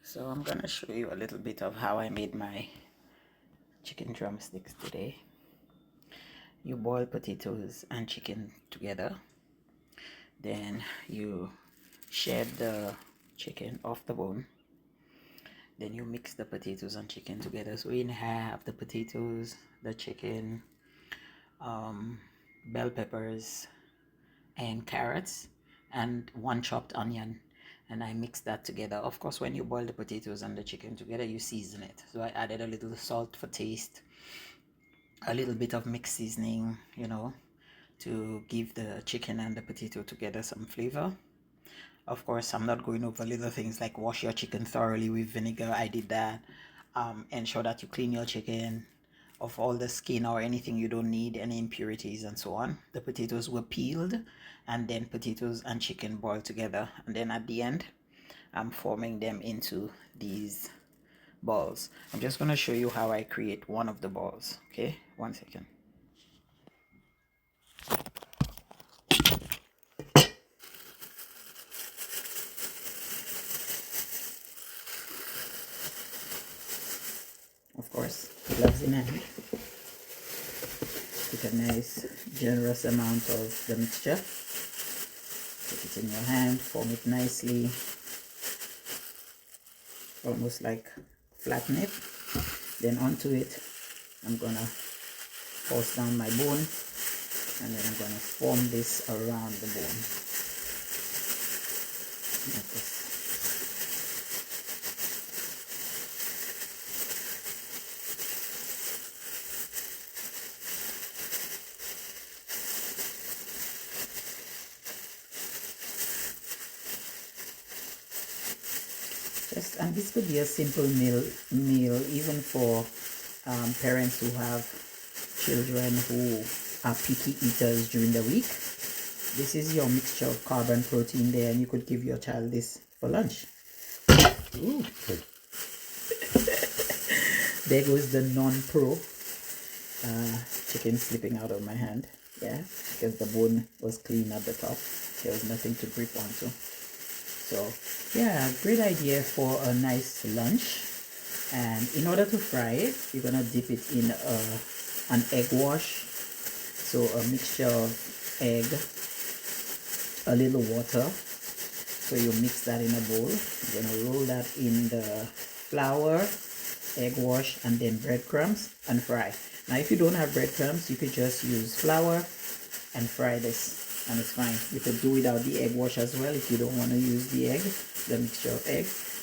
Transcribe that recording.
So I'm gonna show you a little bit of how I made my chicken drumsticks today. You boil potatoes and chicken together, then you shed the chicken off the bone, then you mix the potatoes and chicken together. So in half the potatoes, the chicken, bell peppers and carrots, and one chopped onion, and I mixed that together. Of course, when you boil the potatoes and the chicken together, you season it. So I added a little salt for taste, a little bit of mixed seasoning, to give the chicken and the potato together some flavor. Of course, I'm not going over little things like wash your chicken thoroughly with vinegar. I did that. Ensure that you clean your chicken of all the skin or anything you don't need, any impurities and so on. The potatoes were peeled, and then potatoes and chicken boiled together. And then at the end, I'm forming them into these balls. I'm just going to show you how I create one of the balls. Okay, 1 second. Of course, gloves in hand. Take a nice generous amount of the mixture, put it in your hand, form it nicely, almost like flatten it. Then onto it I'm gonna force down my bone, and then I'm gonna form this around the bone like this. And this could be a simple meal even for parents who have children who are picky eaters during the week. This is your mixture of carb and protein there, and you could give your child this for lunch. Ooh. There goes the non-pro chicken slipping out of my hand. Yeah, because the bone was clean at the top. There was nothing to grip onto. So yeah, great idea for a nice lunch. And in order to fry it, you're gonna dip it in an egg wash. So a mixture of egg, a little water. So you mix that in a bowl. You're gonna roll that in the flour, egg wash, and then breadcrumbs, and fry. Now if you don't have breadcrumbs, you could just use flour and fry this, and it's fine. You could do without the egg wash as well if you don't want to use the egg, the mixture of egg.